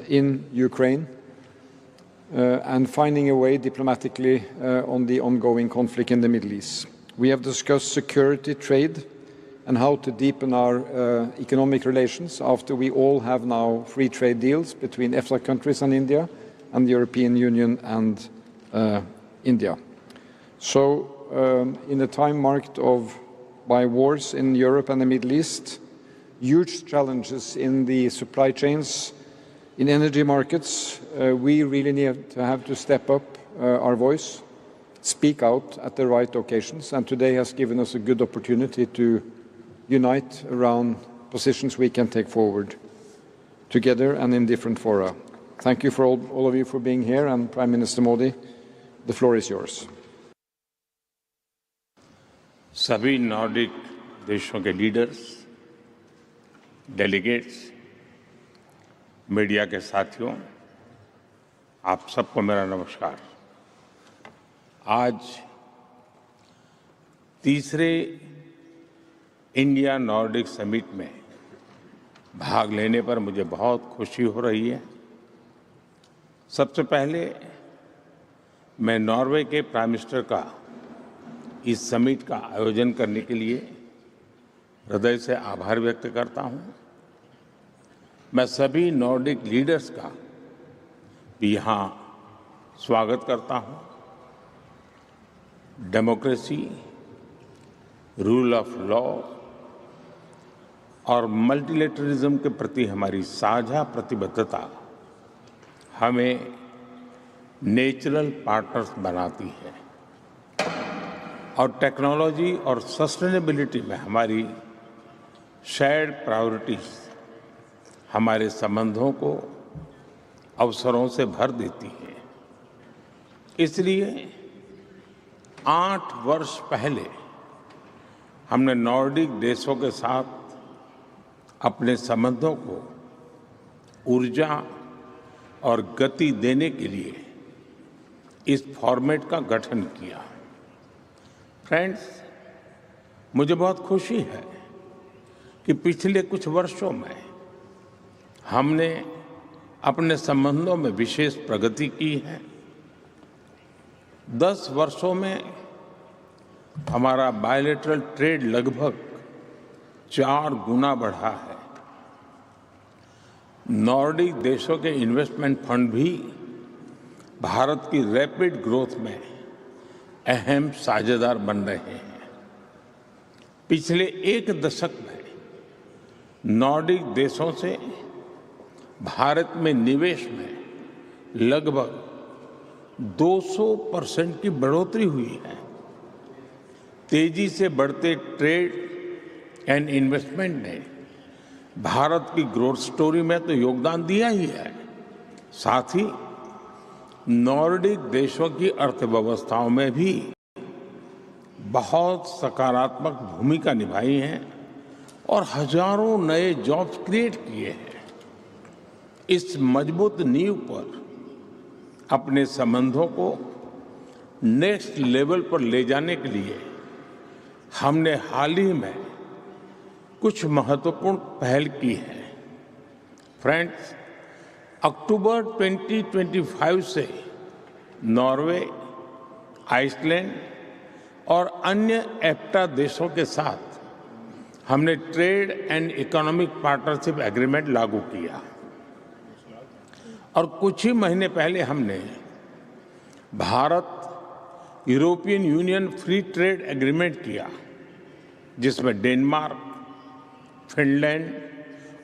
in Ukraine and finding a way diplomatically on the ongoing conflict in the Middle East. We have discussed security, trade, and how to deepen our economic relations after we all have now free trade deals between EFTA countries and India, and the European Union and India. So in a time marked by wars in Europe and the Middle East, huge challenges in the supply chains, in energy markets, we really need to have to step up our voice, speak out at the right occasions, and today has given us a good opportunity to unite around positions we can take forward together and in different fora. Thank you for all of you for being here, and Prime Minister Modi, the floor is yours. सभी Nordic देशों के leaders, delegates, media के साथियों, आप सबको मेरा नमस्कार। आज तीसरे इंडिया नॉर्डिक समिट में भाग लेने पर मुझे बहुत खुशी हो रही है। सबसे पहले मैं नॉर्वे के प्राइम मिनिस्टर का इस समिट का आयोजन करने के लिए हृदय से आभार व्यक्त करता हूं। मैं सभी नॉर्डिक लीडर्स का भी यहाँ स्वागत करता हूं। डेमोक्रेसी, रूल ऑफ लॉ और मल्टीलेटरलिज्म के प्रति हमारी साझा प्रतिबद्धता हमें नेचुरल पार्टनर्स बनाती है और टेक्नोलॉजी और सस्टेनेबिलिटी में हमारी शेयर्ड प्रायोरिटीज हमारे संबंधों को अवसरों से भर देती हैं। इसलिए 8 वर्ष पहले हमने नॉर्डिक देशों के साथ अपने संबंधों को ऊर्जा और गति देने के लिए इस फॉर्मेट का गठन किया। फ्रेंड्स, मुझे बहुत खुशी है कि पिछले कुछ वर्षों में हमने अपने संबंधों में विशेष प्रगति की है। 10 वर्षों में हमारा बायलैटरल ट्रेड लगभग 4 गुना बढ़ा है। नॉर्डिक देशों के इन्वेस्टमेंट फंड भी भारत की रैपिड ग्रोथ में अहम साझेदार बन रहे हैं। पिछले 1 दशक में नॉर्डिक देशों से भारत में निवेश में लगभग 200% की बढ़ोतरी हुई है। तेजी से बढ़ते ट्रेड एंड इन्वेस्टमेंट ने भारत की ग्रोथ स्टोरी में तो योगदान दिया ही है, साथ ही नॉर्डिक देशों की अर्थव्यवस्थाओं में भी बहुत सकारात्मक भूमिका निभाई है और हजारों नए जॉब्स क्रिएट किए हैं। इस मजबूत नींव पर अपने संबंधों को नेक्स्ट लेवल पर ले जाने के लिए हमने हाल ही में कुछ महत्वपूर्ण पहल की है। फ्रेंड्स, अक्टूबर 2025 से नॉर्वे, आइसलैंड और अन्य एफ्टा देशों के साथ हमने trade and economic partnership agreement लागू किया और कुछ ही महीने पहले हमने Bharat European union free trade agreement किया, जिसमें डेनमार्क, फिनलैंड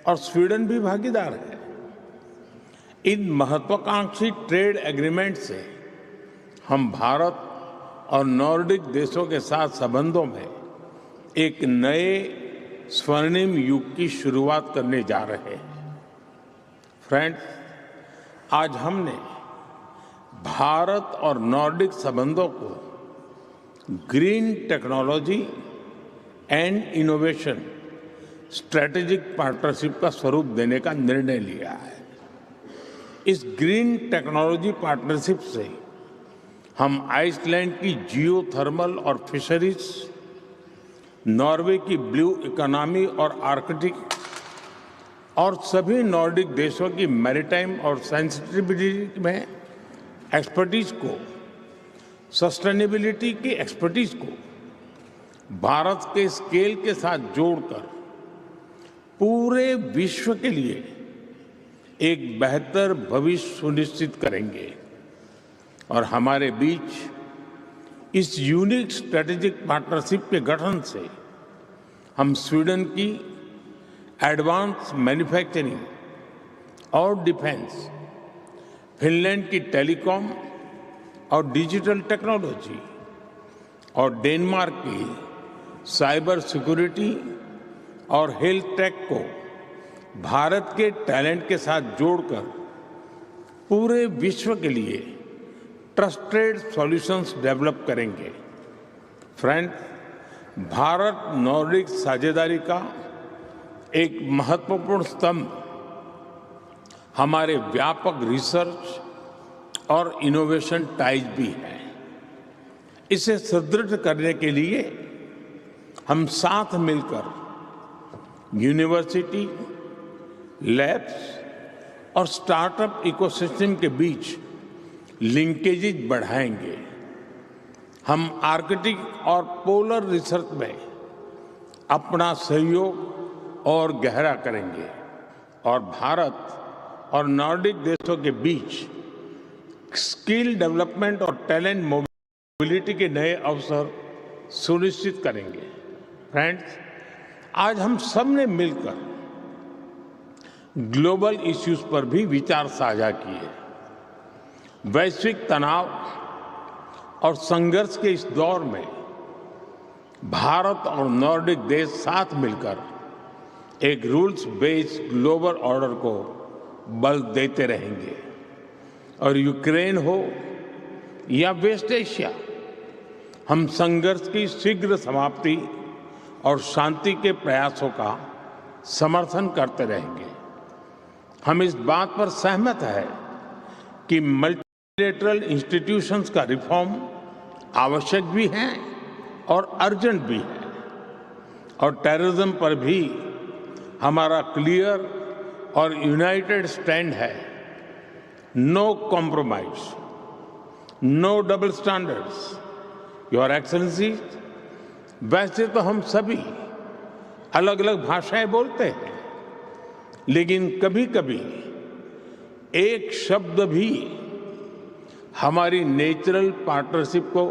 और स्वीडन भी भागीदार है। इन महत्वाकांक्षी ट्रेड एग्रीमेंट से हम भारत और नॉर्डिक देशों के साथ संबंधों में एक नए स्वर्णिम युग की शुरुआत करने जा रहे हैं। फ्रेंड्स, आज हमने भारत और नॉर्डिक संबंधों को green technology and innovation strategic partnership का स्वरूप देने का निर्णय लिया है। इस ग्रीन टेक्नोलॉजी पार्टनरशिप से हम आइसलैंड की जियोथर्मल और फिशरीज, नॉर्वे की ब्लू इकोनॉमी और आर्कटिक और सभी नॉर्डिक देशों की मैरीटाइम और सेंसिटिविटी में एक्सपर्टीज को, सस्टेनेबिलिटी की एक्सपर्टीज को भारत के स्केल के साथ जोड़कर पूरे विश्व के लिए एक बेहतर भविष्य सुनिश्चित करेंगे। और हमारे बीच इस यूनिक स्ट्रेटेजिक पार्टनरशिप के गठन से हम स्वीडन की एडवांस मैन्युफैक्चरिंग और डिफेंस, फिनलैंड की टेलीकॉम और डिजिटल टेक्नोलॉजी और डेनमार्क की साइबर सिक्योरिटी और हेल्थ टेक को भारत के टैलेंट के साथ जोड़कर पूरे विश्व के लिए ट्रस्टेड सॉल्यूशंस डेवलप करेंगे। फ्रेंड्स, भारत नॉर्डिक साझेदारी का एक महत्वपूर्ण स्तंभ हमारे व्यापक रिसर्च और इनोवेशन टाइज भी है। इसे सुदृढ़ करने के लिए हम साथ मिलकर यूनिवर्सिटी, लैब्स और स्टार्टअप इकोसिस्टम के बीच लिंकेजेज बढ़ाएंगे। हम आर्कटिक और पोलर रिसर्च में अपना सहयोग और गहरा करेंगे और भारत और नॉर्डिक देशों के बीच स्किल डेवलपमेंट और टैलेंट मोबिलिटी के नए अवसर सुनिश्चित करेंगे। फ्रेंड्स, आज हम सब ने मिलकर ग्लोबल इश्यूज पर भी विचार साझा किए। वैश्विक तनाव और संघर्ष के इस दौर में भारत और नॉर्डिक देश साथ मिलकर एक रूल्स बेस्ड ग्लोबल ऑर्डर को बल देते रहेंगे। और यूक्रेन हो या वेस्ट एशिया, हम संघर्ष की शीघ्र समाप्ति और शांति के प्रयासों का समर्थन करते रहेंगे। हम इस बात पर सहमत हैं कि मल्टीलेटरल इंस्टीट्यूशंस का रिफॉर्म आवश्यक भी है और अर्जेंट भी है। और टेररिज्म पर भी हमारा क्लियर और यूनाइटेड स्टैंड है। No compromise, no double standards. Your excellency, वैसे तो हम सभी अलग अलग भाषाएं बोलते हैं, लेकिन कभी कभी एक शब्द भी हमारी नेचुरल पार्टनरशिप को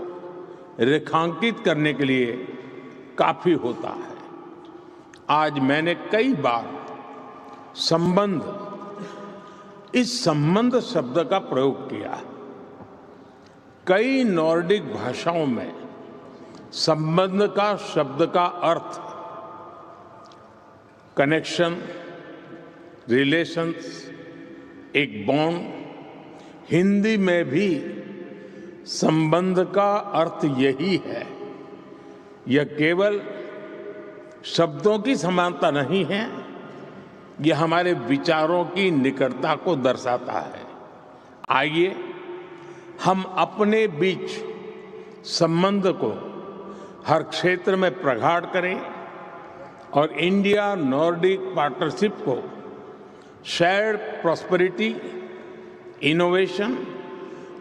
रेखांकित करने के लिए काफी होता है। आज मैंने कई बार संबंध, इस संबंध शब्द का प्रयोग किया। कई नॉर्डिक भाषाओं में संबंध का शब्द का अर्थ कनेक्शन, रिलेशंस, एक बॉन्ड। हिंदी में भी संबंध का अर्थ यही है। यह केवल शब्दों की समानता नहीं है, यह हमारे विचारों की निकटता को दर्शाता है। आइए हम अपने बीच संबंध को हर क्षेत्र में प्रगाढ़ करें और इंडिया नॉर्डिक पार्टनरशिप को शेयर्ड प्रॉस्पेरिटी, इनोवेशन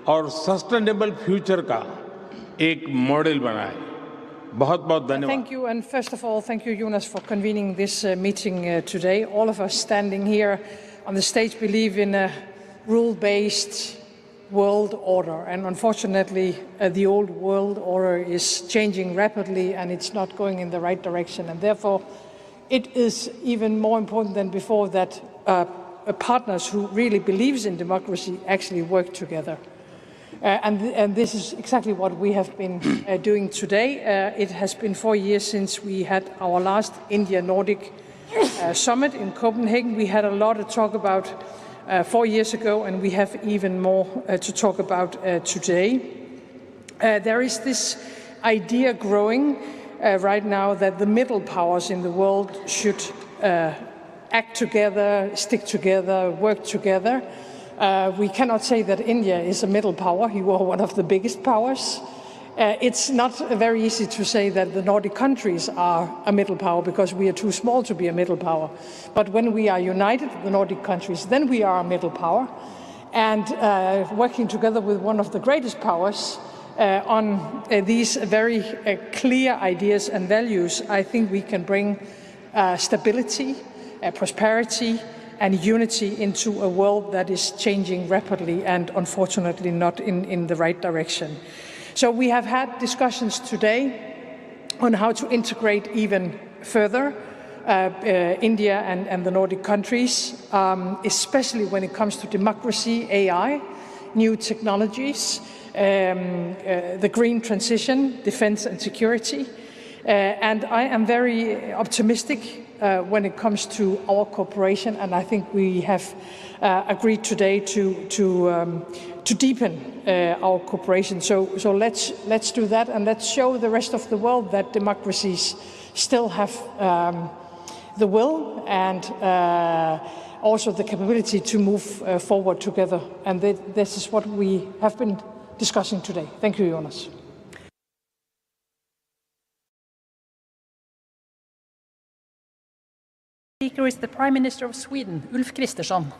और सस्टेनेबल फ्यूचर का एक मॉडल बनाए। बहुत बहुत धन्यवाद। Thank you, and first of all, thank you, Jonas, for convening this meeting today. All of us standing here on the stage believe in a rule-based world order, and unfortunately, the old world order is changing rapidly, and it's not going in the right direction. And therefore, it is even more important than before that partners who really believes in democracy actually work together. And this is exactly what we have been doing today. It has been 4 years since we had our last India-Nordic summit in Copenhagen. We had a lot to talk about 4 years ago, and we have even more to talk about today. There is this idea growing right now that the middle powers in the world should act together, stick together, work together. We cannot say that India is a middle power. You are one of the biggest powers. It's not very easy to say that the Nordic countries are a middle power because we are too small to be a middle power. But when we are united, the Nordic countries, then we are a middle power. And working together with one of the greatest powers on these very clear ideas and values, I think we can bring stability, prosperity, and unity into a world that is changing rapidly and unfortunately not in the right direction. So we have had discussions today on how to integrate even further India and the Nordic countries, especially when it comes to democracy, AI, new technologies, the green transition, defense and security. And I am very optimistic when it comes to our cooperation, and I think we have agreed today to deepen our cooperation. So let's do that, and let's show the rest of the world that democracies still have the will and also the capability to move forward together. And this is what we have been discussing today. Thank you, Jonas. Speaker is the Prime Minister of Sweden, Ulf Kristersson.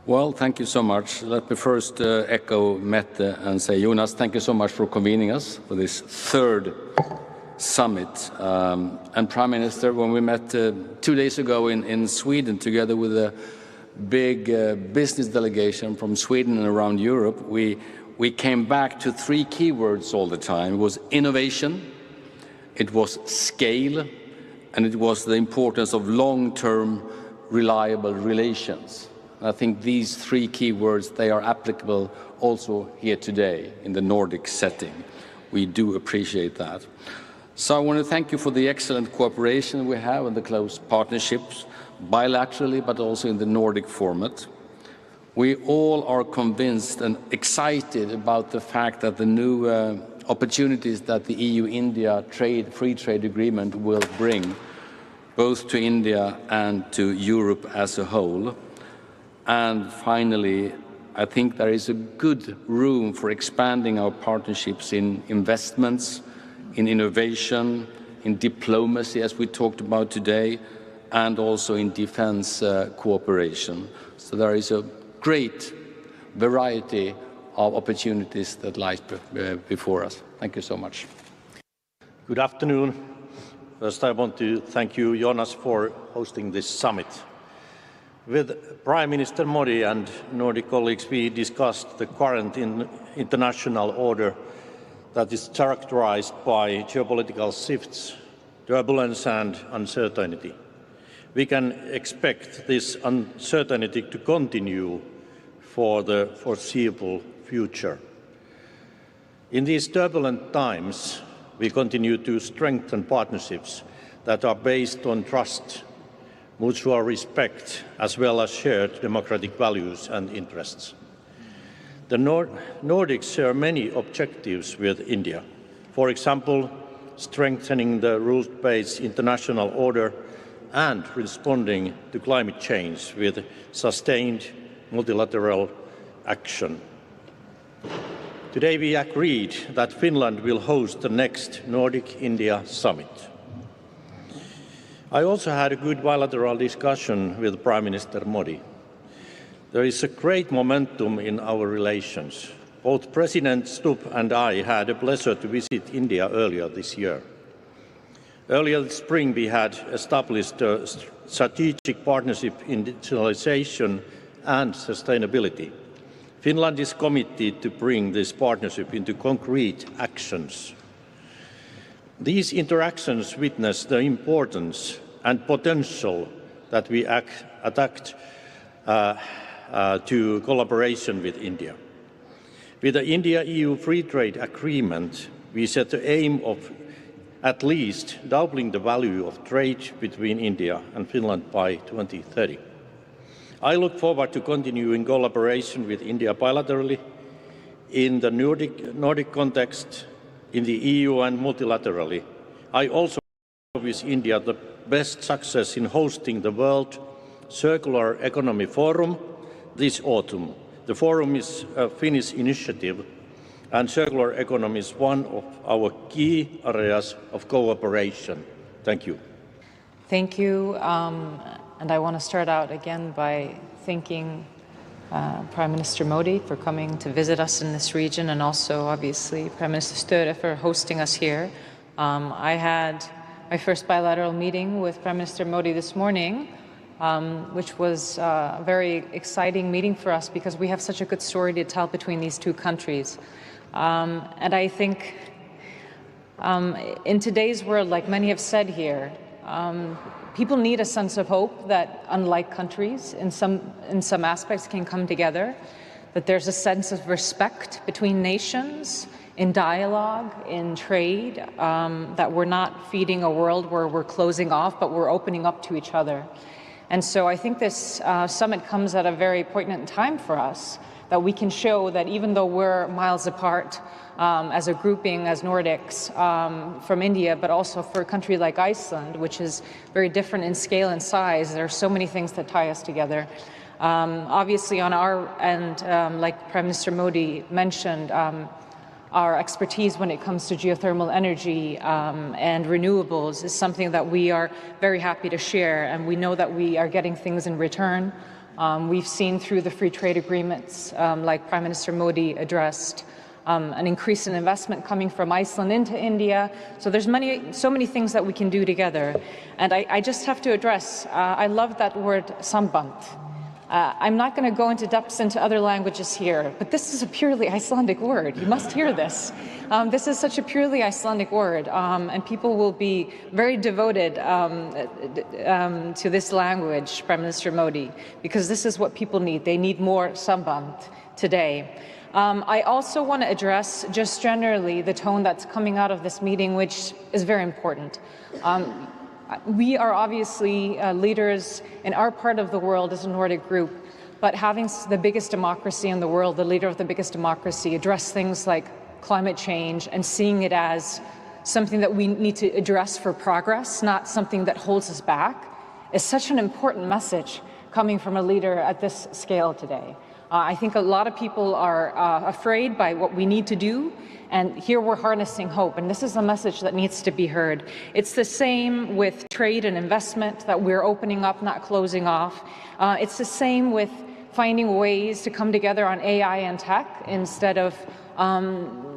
Well, thank you so much. Let me first echo Mette and say, Jonas, thank you so much for convening us for this third summit. And Prime Minister, when we met 2 days ago in Sweden, together with a big business delegation from Sweden and around Europe, we came back to 3 keywords all the time. It was innovation, it was scale, and it was the importance of long-term, reliable relations. I think these 3 keywords, they are applicable also here today in the Nordic setting. We do appreciate that. So I want to thank you for the excellent cooperation we have and the close partnerships, bilaterally, but also in the Nordic format. We all are convinced and excited about the fact that the new opportunities that the EU-India free trade agreement will bring, both to India and to Europe as a whole. And finally, I think there is a good room for expanding our partnerships in investments, in innovation, in diplomacy, as we talked about today, and also in defense cooperation. So there is a great variety of opportunities that lies before us. Thank you so much. Good afternoon. First, I want to thank you, Jonas, for hosting this summit. With Prime Minister Modi and Nordic colleagues, we discussed the current international order that is characterized by geopolitical shifts, turbulence and uncertainty. We can expect this uncertainty to continue for the foreseeable future. In these turbulent times, we continue to strengthen partnerships that are based on trust, mutual respect, as well as shared democratic values and interests. The Nordics share many objectives with India. For example, strengthening the rules-based international order and responding to climate change with sustained multilateral action. Today we agreed that Finland will host the next Nordic-India summit. I also had a good bilateral discussion with Prime Minister Modi. There is a great momentum in our relations. Both President Stubb and I had a pleasure to visit India earlier this year. Earlier this spring, we had established a strategic partnership in digitalization and sustainability. Finland is committed to bring this partnership into concrete actions. These interactions witness the importance and potential that we attach to collaboration with India. With the India-EU Free Trade Agreement, we set the aim of at least doubling the value of trade between India and Finland by 2030. I look forward to continuing collaboration with India bilaterally, in the Nordic context, in the EU and multilaterally. I also wish India the best success in hosting the World Circular Economy Forum this autumn. The forum is a Finnish initiative and circular economy is one of our key areas of cooperation. Thank you. Thank you. And I want to start out again by thanking Prime Minister Modi for coming to visit us in this region, and also obviously Prime Minister Störe for hosting us here. I had my first bilateral meeting with Prime Minister Modi this morning, which was a very exciting meeting for us because we have such a good story to tell between these two countries. And I think in today's world, like many have said here, people need a sense of hope that unlike countries in some aspects can come together, that there's a sense of respect between nations, in dialogue, in trade, that we're not feeding a world where we're closing off, but we're opening up to each other. And so I think this summit comes at a very poignant time for us, that we can show that even though we're miles apart as a grouping, as Nordics, from India, but also for a country like Iceland, which is very different in scale and size, there are so many things that tie us together. Obviously on our end, like Prime Minister Modi mentioned, our expertise when it comes to geothermal energy and renewables is something that we are very happy to share, and we know that we are getting things in return. We've seen through the free trade agreements, like Prime Minister Modi addressed, an increase in investment coming from Iceland into India. So there's so many things that we can do together. And I just have to address, I love that word samband. I'm not going to go into depths into other languages here, but this is a purely Icelandic word. You must hear this. This is such a purely Icelandic word, and people will be very devoted to this language, Prime Minister Modi, because this is what people need. They need more samband today. I also want to address just generally the tone that's coming out of this meeting, which is very important. We are obviously leaders in our part of the world as a Nordic group, but having the biggest democracy in the world, the leader of the biggest democracy, address things like climate change and seeing it as something that we need to address for progress, not something that holds us back, is such an important message coming from a leader at this scale today. I think a lot of people are afraid by what we need to do, and here we're harnessing hope, and this is a message that needs to be heard. It's the same with trade and investment, that we're opening up, not closing off. It's the same with finding ways to come together on AI and tech instead of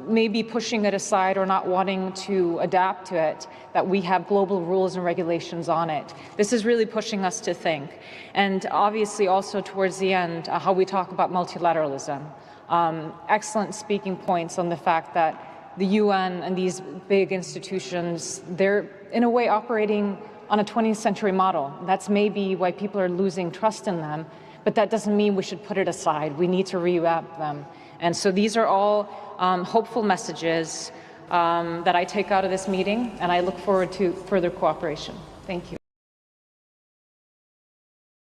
maybe pushing it aside or not wanting to adapt to it, that we have global rules and regulations on it. This is really pushing us to think. And obviously also towards the end, how we talk about multilateralism. Excellent speaking points on the fact that the UN and these big institutions, they're in a way operating on a 20th century model. That's maybe why people are losing trust in them, but that doesn't mean we should put it aside. We need to revamp them. And so these are all hopeful messages that I take out of this meeting, and I look forward to further cooperation. Thank you.